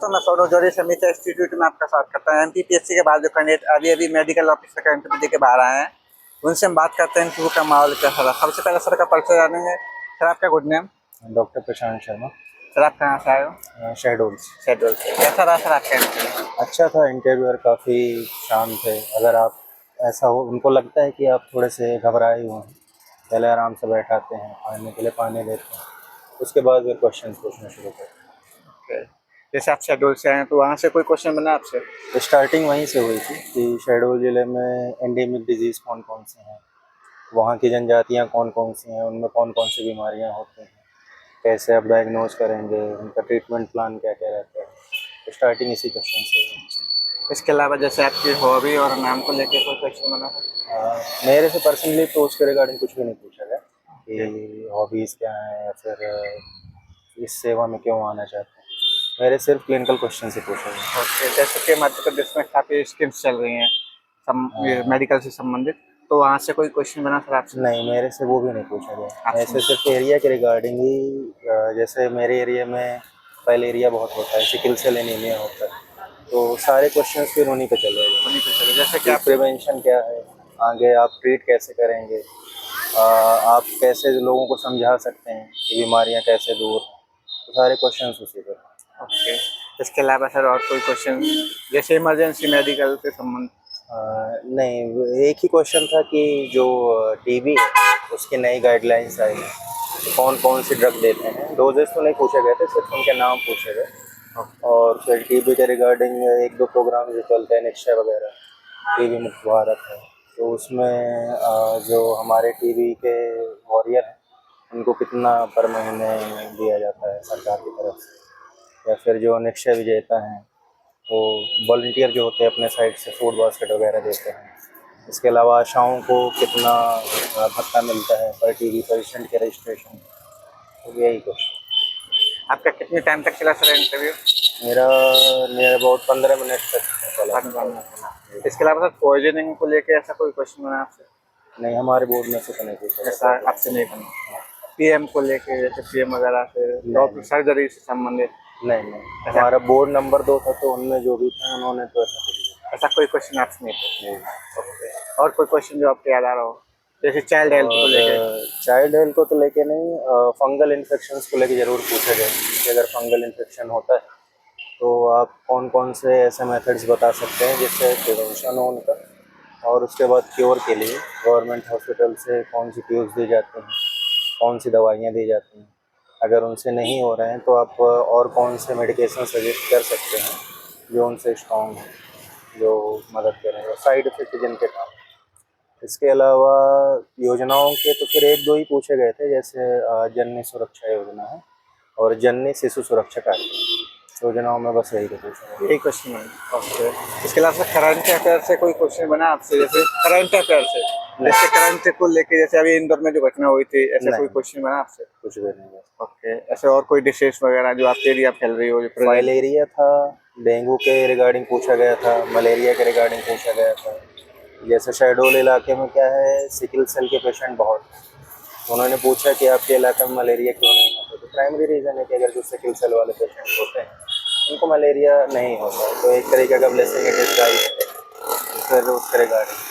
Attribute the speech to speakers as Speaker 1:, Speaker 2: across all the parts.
Speaker 1: तो मैं सौरभ जोड़ी से मित्र इंस्टीट्यूट में आपका स्वागत करता हूँ। एमपीपीएससी के बाद जो कैंडिडेट अभी मेडिकल ऑफिसर का इंटरव्यू दे के बाहर आए हैं, उनसे हम बात करते हैं इंटरव्यू का माहौल कैसा रहा। सबसे पहले सर का परिचय जानेंगे। सर आपका गुड नेम?
Speaker 2: डॉक्टर प्रशांत शर्मा।
Speaker 1: सर आप कहाँ से आए हो?
Speaker 2: शहडोल से।
Speaker 1: शेड्यूल से। कैसा रहा सर आपका इंटरव्यू?
Speaker 2: अच्छा था, इंटरव्यूअर काफ़ी शांत थे। अगर आप ऐसा हो, उनको लगता है कि आप थोड़े से घबराए हुए हैं, पहले आराम से बैठाते हैं, खाने के लिए पानी देते हैं, उसके बाद फिर क्वेश्चन पूछना शुरू करते
Speaker 1: Okay. जैसे आप शेड्यूल से आए हैं तो वहाँ से कोई क्वेश्चन बना आपसे?
Speaker 2: हैं। स्टार्टिंग वहीं से हुई थी कि शहडोल ज़िले में एंडेमिक डिजीज़ कौन कौन से हैं, वहाँ की जनजातियाँ कौन कौन सी हैं, उनमें कौन कौन सी बीमारियाँ होती हैं, कैसे आप डायग्नोज करेंगे, उनका ट्रीटमेंट प्लान क्या क्या रहता है। तो स्टार्टिंग इसी क्वेश्चन से हुई।
Speaker 1: इसके अलावा जैसे आपकी हॉबी और नाम को लेकर कोई क्वेश्चन बना?
Speaker 2: मेरे से पर्सनली तो उसके रिगार्डिंग कुछ भी नहीं पूछा गया
Speaker 1: Okay.
Speaker 2: कि हॉबीज़ क्या हैं या फिर इस सेवा में क्यों आना चाहते हैं। मेरे सिर्फ क्लिनिकल क्वेश्चन से पूछा गया।
Speaker 1: Okay. जैसे कि मध्य प्रदेश में काफ़ी स्कीम्स चल रही हैं ये
Speaker 2: हाँ।
Speaker 1: मेडिकल से संबंधित, तो वहाँ से कोई क्वेश्चन बना सर आपसे?
Speaker 2: नहीं, मेरे से वो भी नहीं पूछा गया।
Speaker 1: अच्छा।
Speaker 2: ऐसे सिर्फ एरिया के रिगार्डिंग ही जैसे मेरे एरिया में फाइलेरिया बहुत होता है, सिकल सेल एनीमिया होता है, तो सारे क्वेश्चंस फिर उन्हीं पे चले गए
Speaker 1: उन्हीं पे चले। जैसे कि
Speaker 2: कि
Speaker 1: आप
Speaker 2: प्रिवेंशन क्या है, आगे आप ट्रीट कैसे करेंगे, आप कैसे लोगों को समझा सकते हैं कि बीमारियां कैसे दूर हैं। तो सारे क्वेश्चंस उसी पे।
Speaker 1: ओके। इसके अलावा सर और कोई क्वेश्चन जैसे इमरजेंसी मेडिकल के संबंध?
Speaker 2: नहीं, एक ही क्वेश्चन था कि जो टीबी है उसकी नई गाइडलाइंस आई है, तो कौन कौन सी ड्रग देते हैं। डोजेस तो नहीं पूछे गए थे, सिर्फ उनके नाम पूछे गए। और फिर टीबी के रिगार्डिंग एक दो प्रोग्राम जो चलते हैं, निश्चय वगैरह, टीबी मुक्त भारत है, तो उसमें जो हमारे टीबी के वॉरियर हैं उनको कितना पर महीने दिया जाता है सरकार की तरफ से, या फिर जो निश्चय विजेता हैं वो वॉलंटियर जो होते हैं अपने साइड से फूड बास्केट वगैरह देते हैं। इसके अलावा आशाओं को कितना भत्ता मिलता है पर टीबी पेशेंट के रजिस्ट्रेशन, तो यही कुछ।
Speaker 1: आपका कितने टाइम तक चला सर इंटरव्यू?
Speaker 2: मेरा नियर अबाउट 15 मिनट तक चला।
Speaker 1: इसके अलावा सर पॉइजनिंग को लेके ऐसा कोई क्वेश्चन बना आपसे?
Speaker 2: नहीं, हमारे बोर्ड में से तो नहीं पूछा
Speaker 1: ऐसा
Speaker 2: जाता।
Speaker 1: आपसे नहीं बना? पीएम को लेके जैसे पीएम वगैरह से
Speaker 2: नहीं।
Speaker 1: सर्जरी से संबंधित
Speaker 2: नहीं, हमारा बोर्ड नंबर 2 था, तो उनमें जो भी था उन्होंने तो ऐसा कुछ नहीं
Speaker 1: ऐसा कोई क्वेश्चन आपसे नहीं पूछा?
Speaker 2: किया।
Speaker 1: ओके। और कोई क्वेश्चन जो आपको याद आ रहा हो जैसे चाइल्ड हेल्थ को लेके?
Speaker 2: चाइल्ड हेल्थ को तो लेके नहीं, फंगल इन्फेक्शंस को लेके ज़रूर पूछा गया कि अगर फंगल इन्फेक्शन होता है तो आप कौन कौन से ऐसे मेथड्स बता सकते हैं जिससे प्रिवेंशन हो उनका, और उसके बाद क्योर के लिए गवर्नमेंट हॉस्पिटल से कौन सी ट्यूब्स दी जाती हैं, कौन सी दवाइयाँ दी जाती हैं। अगर उनसे नहीं हो रहे हैं तो आप और कौन से मेडिकेशन सजेस्ट कर सकते हैं जो उनसे स्ट्रॉन्ग हैं, जो मदद करें, और साइड इफ़ेक्ट जिनके काम। इसके अलावा योजनाओं के तो फिर एक दो ही पूछे गए थे, जैसे जननी सुरक्षा योजना है और जननी शिशु सुरक्षा कार्यक्रम, योजनाओं में बस यही तो पूछा गया।
Speaker 1: यही क्वेश्चन है। ओके। इसके अलावा करंट अफेयर से कोई क्वेश्चन बना आपसे जैसे करंट अफेयर से? जैसे करंट को लेके जैसे अभी इंदौर में जो घटना हुई थी, ऐसा कोई
Speaker 2: नहीं,
Speaker 1: क्वेश्चन बना आपसे?
Speaker 2: कुछ भी नहीं।
Speaker 1: ओके। ऐसे और कोई डिशेज वगैरह जो आपके एरिया फैल रही हो? जो
Speaker 2: फाइलेरिया था, डेंगू के रिगार्डिंग पूछा गया था, मलेरिया के रिगार्डिंग पूछा गया था। जैसे शहडोल इलाके में क्या है, सिकल सेल के पेशेंट बहुत हैं, तो उन्होंने पूछा कि आपके इलाके में मलेरिया क्यों नहीं होता। तो प्राइमरी रीज़न है कि अगर जो सिकल सेल वाले पेशेंट होते हैं उनको मलेरिया नहीं होता, तो एक तरीके का ब्लेसिंग इन डिस्गाइज है। फिर उसके रिगार्डिंग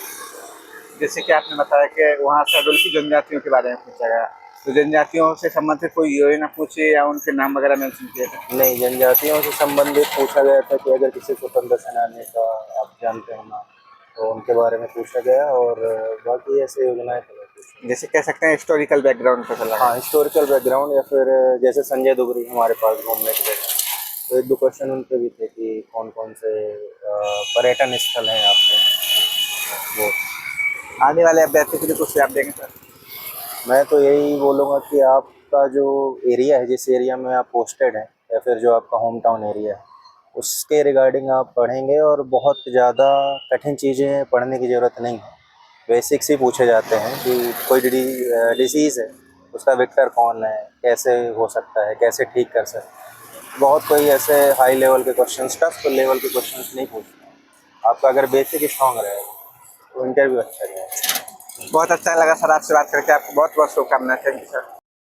Speaker 1: जैसे कि आपने बताया कि वहाँ शहडोल की जनजातियों के बारे में पूछा गया, तो जनजातियों से संबंधित कोई योजना पूछी या उनके नाम वगैरह मेंशन किए थे?
Speaker 2: नहीं, जनजातियों से संबंधित पूछा गया था कि अगर किसी स्वतंत्र सेनानी का आप जानते हो ना, तो उनके बारे में पूछा गया, और बाकी ऐसे योजनाएं तो नहीं पूछी।
Speaker 1: जैसे कह सकते हैं हिस्टोरिकल बैकग्राउंड पे चला।
Speaker 2: हाँ, हिस्टोरिकल बैकग्राउंड, या फिर जैसे संजय दुबरी हमारे पास घूमने के लिए, तो एक दो क्वेश्चन उनके भी थे कि कौन कौन से पर्यटन स्थल हैं आपके वो।
Speaker 1: आने वाले अभ्यर्थी के लिए कुछ आप देंगे सर?
Speaker 2: मैं तो यही बोलूँगा कि आपका जो एरिया है, जिस एरिया में आप पोस्टेड हैं, या फिर जो आपका होम टाउन एरिया है, उसके रिगार्डिंग आप पढ़ेंगे, और बहुत ज़्यादा कठिन चीज़ें पढ़ने की ज़रूरत नहीं है। बेसिक्स ही पूछे जाते हैं कि कोई डिसीज़ है, उसका वेक्टर कौन है, कैसे हो सकता है, कैसे ठीक कर सकते हैं। बहुत कोई ऐसे हाई लेवल के क्वेश्चंस, टफ लेवल के क्वेश्चंस नहीं पूछते हैं। आपका अगर बेसिक स्ट्रॉन्ग रहेगा तो इंटरव्यू अच्छा जाएगा।
Speaker 1: बहुत अच्छा लगा सर आपसे बात करके। आपको बहुत बहुत शुभकामनाएं। Thank you sir.